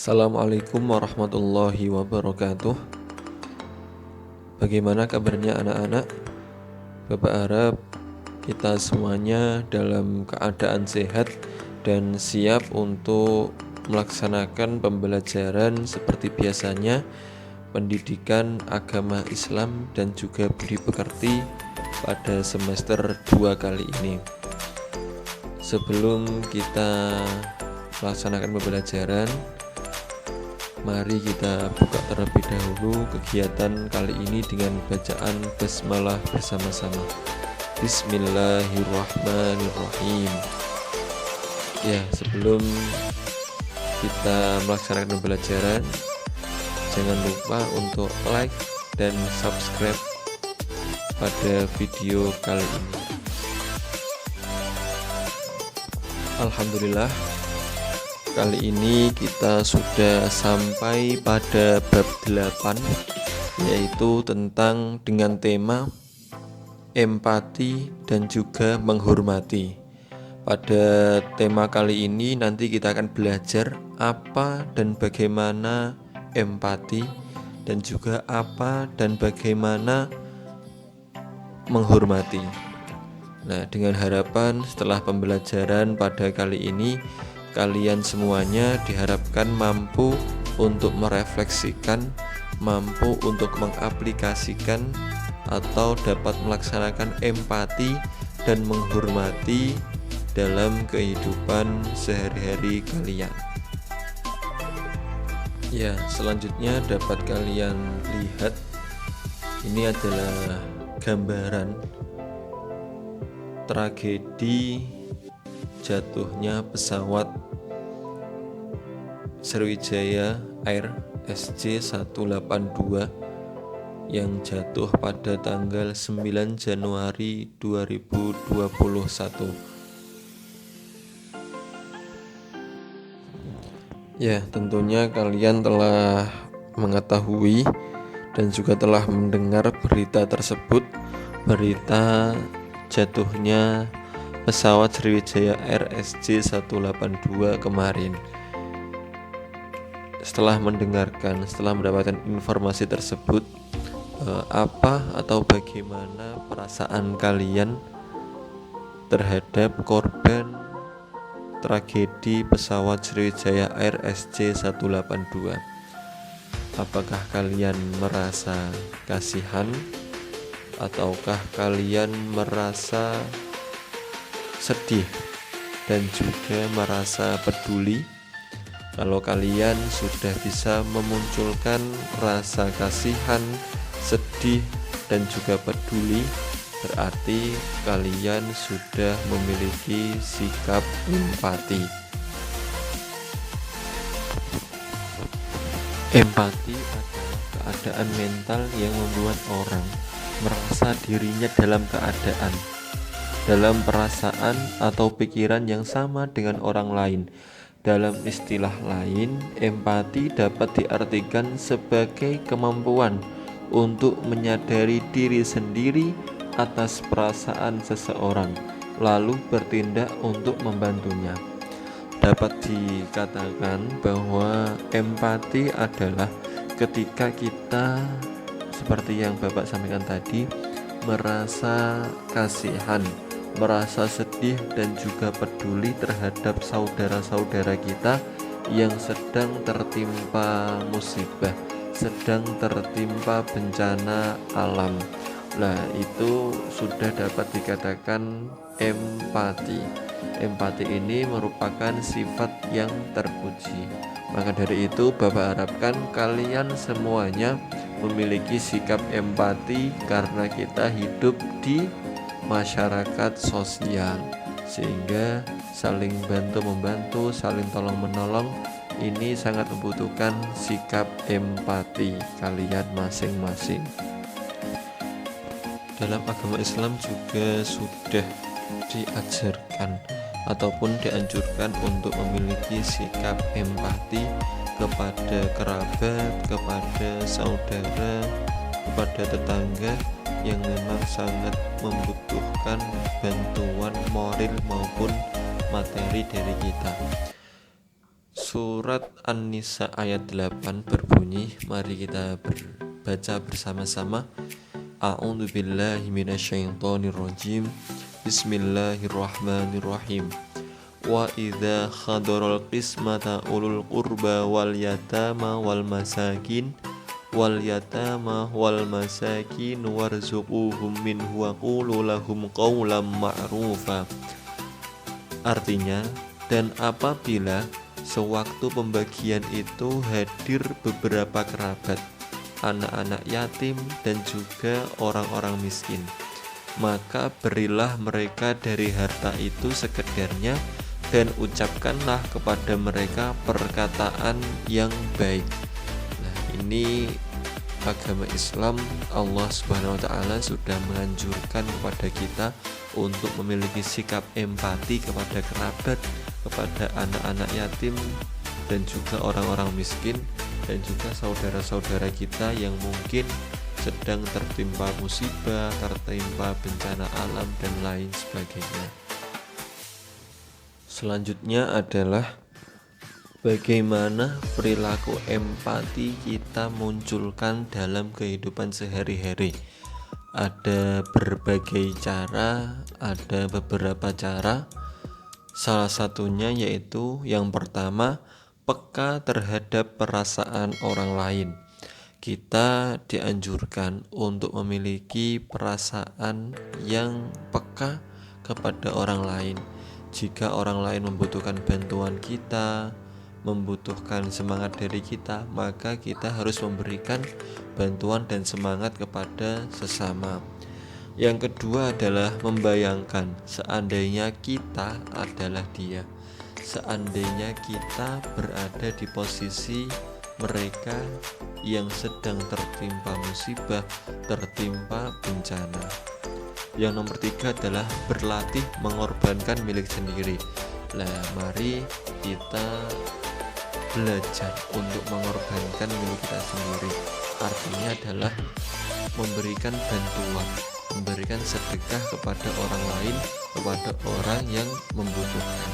Assalamualaikum warahmatullahi wabarakatuh. Bagaimana kabarnya anak-anak? Bapak harap kita semuanya dalam keadaan sehat dan siap untuk melaksanakan pembelajaran seperti biasanya, pendidikan agama Islam dan juga budi pekerti pada semester 2 kali ini. Sebelum kita melaksanakan pembelajaran, mari kita buka terlebih dahulu kegiatan kali ini dengan bacaan basmalah bersama-sama. Bismillahirrahmanirrahim. Ya, sebelum kita melaksanakan pembelajaran, jangan lupa untuk like dan subscribe pada video kali ini. Alhamdulillah, kali ini kita sudah sampai pada bab 8, yaitu tentang dengan tema empati dan juga menghormati. Pada tema kali ini nanti kita akan belajar apa dan bagaimana empati dan juga apa dan bagaimana menghormati. Nah, dengan harapan setelah pembelajaran pada kali ini kalian semuanya diharapkan mampu untuk merefleksikan, mampu untuk mengaplikasikan atau dapat melaksanakan empati dan menghormati dalam kehidupan sehari-hari kalian. Ya, selanjutnya dapat kalian lihat, ini adalah gambaran tragedi jatuhnya pesawat Sriwijaya Air SJ182 yang jatuh pada tanggal 9 Januari 2021. Ya, tentunya kalian telah mengetahui dan juga telah mendengar berita tersebut, berita jatuhnya pesawat Sriwijaya Air SJ182 kemarin. Setelah mendapatkan informasi tersebut, apa atau bagaimana perasaan kalian terhadap korban tragedi pesawat Sriwijaya Air SJ182? Apakah kalian merasa kasihan ataukah kalian merasa sedih dan juga merasa peduli? Kalau kalian sudah bisa memunculkan rasa kasihan, sedih, dan juga peduli, berarti kalian sudah memiliki sikap empati. Empati adalah keadaan mental yang membuat orang merasa dirinya dalam keadaan, dalam perasaan atau pikiran yang sama dengan orang lain. Dalam istilah lain, empati dapat diartikan sebagai kemampuan untuk menyadari diri sendiri atas perasaan seseorang, lalu bertindak untuk membantunya. Dapat dikatakan bahwa empati adalah ketika kita, seperti yang Bapak sampaikan tadi, merasa kasihan, merasa sedih dan juga peduli terhadap saudara-saudara kita yang sedang tertimpa musibah, sedang tertimpa bencana alam. Nah, itu sudah dapat dikatakan empati. Empati ini merupakan sifat yang terpuji. Maka dari itu Bapak harapkan kalian semuanya memiliki sikap empati karena kita hidup di masyarakat sosial, sehingga saling bantu-membantu, saling tolong-menolong ini sangat membutuhkan sikap empati kalian masing-masing. Dalam agama Islam juga sudah diajarkan ataupun dianjurkan untuk memiliki sikap empati kepada kerabat, kepada saudara, kepada tetangga yang memang sangat membutuhkan bantuan moral maupun materi dari kita. Surat An-Nisa ayat 8 berbunyi, mari kita baca bersama-sama. A'udzu billahi minasyaitonir rajim. Bismillahirrahmanirrahim. Wa idza hadaral qismata ulul qurba wal yatama wal masakin warzuquhum minhu wa qulu lahum qawlan ma'rufa. Artinya, dan apabila sewaktu pembagian itu hadir beberapa kerabat, anak-anak yatim dan juga orang-orang miskin, maka berilah mereka dari harta itu sekedarnya dan ucapkanlah kepada mereka perkataan yang baik. Nah, ini agama Islam, Allah Subhanahu wa taala sudah menganjurkan kepada kita untuk memiliki sikap empati kepada kerabat, kepada anak-anak yatim dan juga orang-orang miskin, dan juga saudara-saudara kita yang mungkin sedang tertimpa musibah, tertimpa bencana alam dan lain sebagainya. Selanjutnya adalah bagaimana perilaku empati kita munculkan dalam kehidupan sehari-hari. Ada berbagai cara, ada beberapa cara. Salah satunya yaitu yang pertama, peka terhadap perasaan orang lain. Kita dianjurkan untuk memiliki perasaan yang peka kepada orang lain. Jika orang lain membutuhkan bantuan kita, membutuhkan semangat dari kita, maka kita harus memberikan bantuan dan semangat kepada sesama. Yang kedua adalah membayangkan seandainya kita adalah dia, seandainya kita berada di posisi mereka yang sedang tertimpa musibah, tertimpa bencana. Yang nomor tiga adalah berlatih mengorbankan milik sendiri. Nah, mari kita belajar untuk mengorbankan milik kita sendiri. Artinya adalah memberikan bantuan, memberikan sedekah kepada orang lain, kepada orang yang membutuhkan.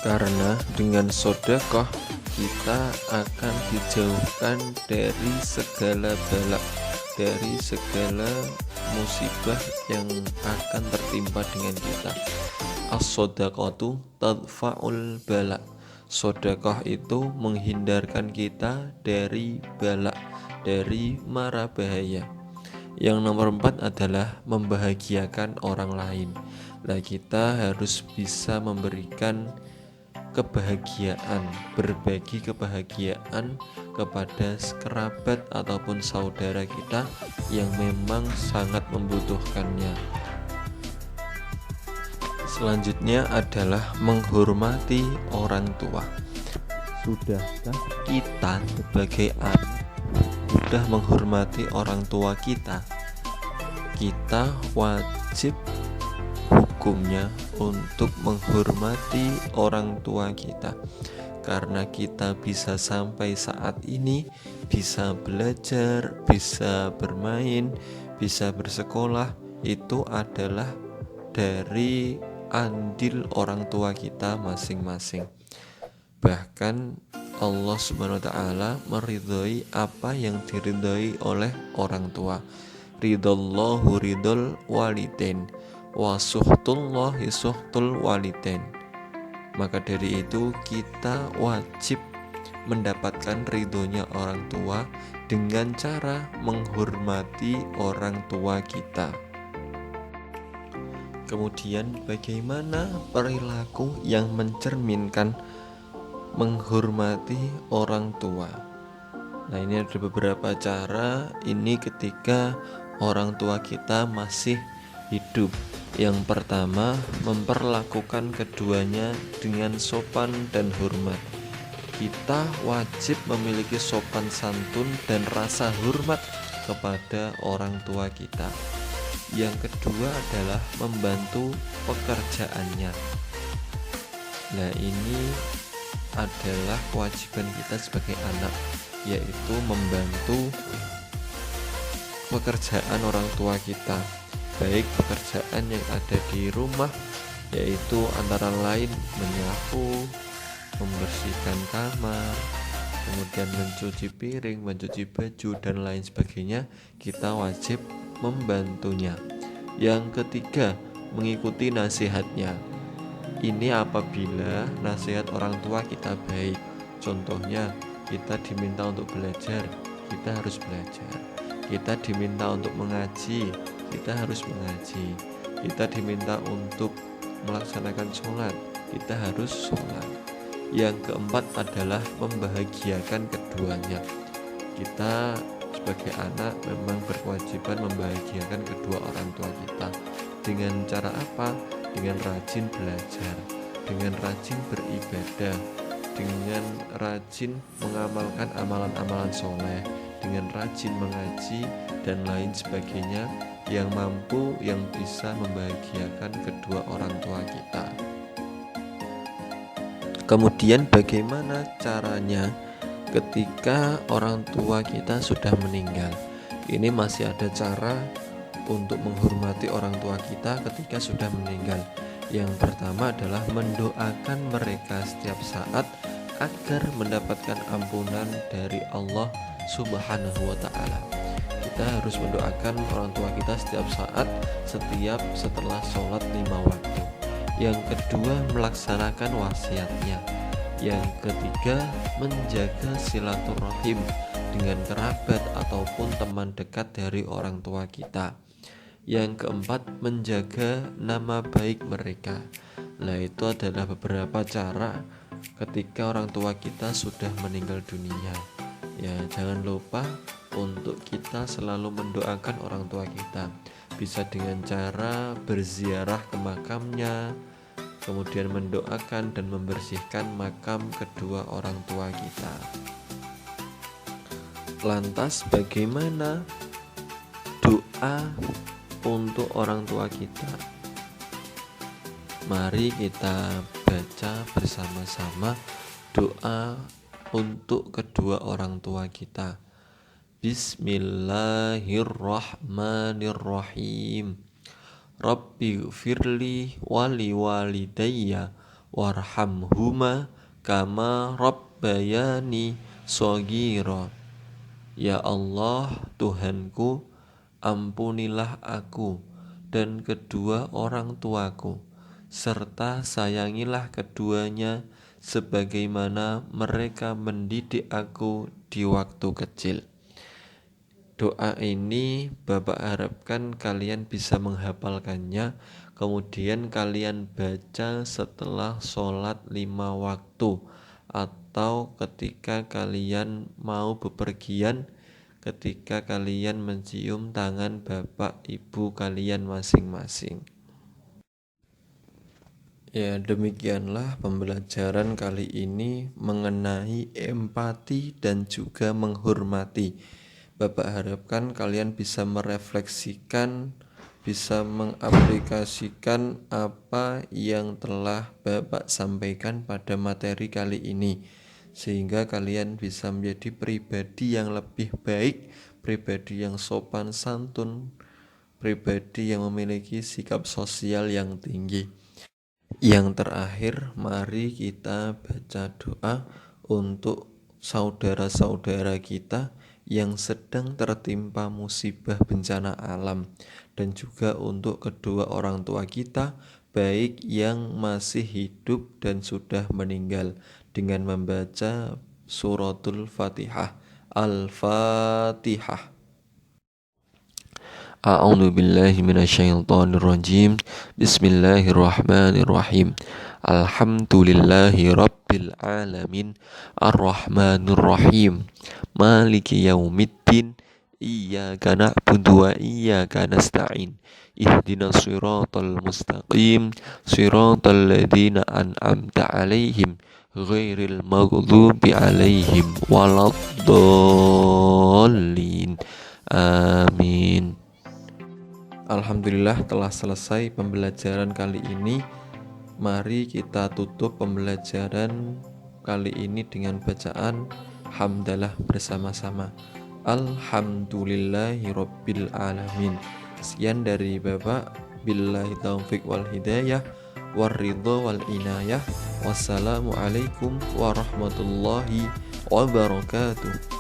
Karena dengan sedekah kita akan dijauhkan dari segala bala, dari segala musibah yang akan tertimpa dengan kita. As-shadaqatu tadfa'ul bala. Sedekah itu menghindarkan kita dari bala, dari mara bahaya. Yang nomor 4 adalah membahagiakan orang lain. Nah, kita harus bisa memberikan kebahagiaan, berbagi kebahagiaan kepada kerabat ataupun saudara kita yang memang sangat membutuhkannya. Selanjutnya adalah menghormati orang tua. Sudahkah kita sebagai anak sudah menghormati orang tua kita? Kita wajib hukumnya untuk menghormati orang tua kita, karena kita bisa sampai saat ini, bisa belajar, bisa bermain, bisa bersekolah, itu adalah dari andil orang tua kita masing-masing. Bahkan Allah Subhanahu wa taala meridhoi apa yang diridhoi oleh orang tua. Ridallahu ridul walidain wa suhtullahi suhtul walidain. Maka dari itu kita wajib mendapatkan ridhonya orang tua dengan cara menghormati orang tua kita. Kemudian bagaimana perilaku yang mencerminkan menghormati orang tua? Nah, ini ada beberapa cara. Ini ketika orang tua kita masih hidup. Yang pertama, memperlakukan keduanya dengan sopan dan hormat. Kita wajib memiliki sopan santun dan rasa hormat kepada orang tua kita. Yang kedua adalah membantu pekerjaannya. Nah, ini adalah kewajiban kita sebagai anak, yaitu membantu pekerjaan orang tua kita, baik pekerjaan yang ada di rumah, yaitu antara lain menyapu, membersihkan kamar, kemudian mencuci piring, mencuci baju, dan lain sebagainya, kita wajib membantunya. Yang ketiga, mengikuti nasihatnya. Ini apabila nasihat orang tua kita baik. Contohnya, kita diminta untuk belajar, kita harus belajar. Kita diminta untuk mengaji, kita harus mengaji. Kita diminta untuk melaksanakan sholat, kita harus sholat. Yang keempat adalah membahagiakan keduanya. Kita sebagai anak memang berkewajiban membahagiakan kedua orang tua kita. Dengan cara apa? Dengan rajin belajar, dengan rajin beribadah, dengan rajin mengamalkan amalan-amalan soleh, dengan rajin mengaji dan lain sebagainya yang mampu, yang bisa membahagiakan kedua orang tua kita. Kemudian bagaimana caranya ketika orang tua kita sudah meninggal? Ini masih ada cara untuk menghormati orang tua kita ketika sudah meninggal. Yang pertama adalah mendoakan mereka setiap saat agar mendapatkan ampunan dari Allah Subhanahu wa ta'ala. Kita harus mendoakan orang tua kita setiap saat, setiap setelah sholat 5 waktu. Yang kedua, melaksanakan wasiatnya. Yang ketiga, menjaga silaturahim dengan kerabat ataupun teman dekat dari orang tua kita. Yang keempat, menjaga nama baik mereka. Nah, itu adalah beberapa cara ketika orang tua kita sudah meninggal dunia. Ya, jangan lupa untuk kita selalu mendoakan orang tua kita. Bisa dengan cara berziarah ke makamnya, kemudian mendoakan dan membersihkan makam kedua orang tua kita. Lantas bagaimana doa untuk orang tua kita? Mari kita baca bersama-sama doa untuk kedua orang tua kita. Bismillahirrahmanirrahim. Rabbighfirli wali walidayya warhamhuma kama rabbayani shaghira. Ya Allah, Tuhanku, ampunilah aku dan kedua orang tuaku, serta sayangilah keduanya sebagaimana mereka mendidik aku di waktu kecil. Doa ini Bapak harapkan kalian bisa menghafalkannya, kemudian kalian baca setelah sholat 5 waktu, atau ketika kalian mau bepergian, ketika kalian mencium tangan bapak ibu kalian masing-masing. Ya, demikianlah pembelajaran kali ini mengenai empati dan juga menghormati. Bapak harapkan kalian bisa merefleksikan, bisa mengaplikasikan apa yang telah Bapak sampaikan pada materi kali ini, sehingga kalian bisa menjadi pribadi yang lebih baik, pribadi yang sopan santun, pribadi yang memiliki sikap sosial yang tinggi. Yang terakhir, mari kita baca doa untuk saudara-saudara kita yang sedang tertimpa musibah bencana alam, dan juga untuk kedua orang tua kita baik yang masih hidup dan sudah meninggal, dengan membaca suratul Fatihah. Al-Fatihah. A'udzu billahi minasyaitonir rajim. Bismillahirrahmanirrahim. Alhamdulillahi rabbil alamin. Arrahmanir rahim. Maliki yaumiddin. Iyyaka na'budu wa iyyaka nasta'in. Ihdinas siratal mustaqim. Siratal ladzina an'amta 'alaihim ghairil maghdubi 'alaihim waladdallin. Amin. Alhamdulillah telah selesai pembelajaran kali ini. Mari kita tutup pembelajaran kali ini dengan bacaan hamdalah bersama-sama. Alhamdulillahirabbil alamin. Sekian dari Bapak. Billahi taufik wal hidayah. warridha wal inayah. Wassalamualaikum warahmatullahi wabarakatuh.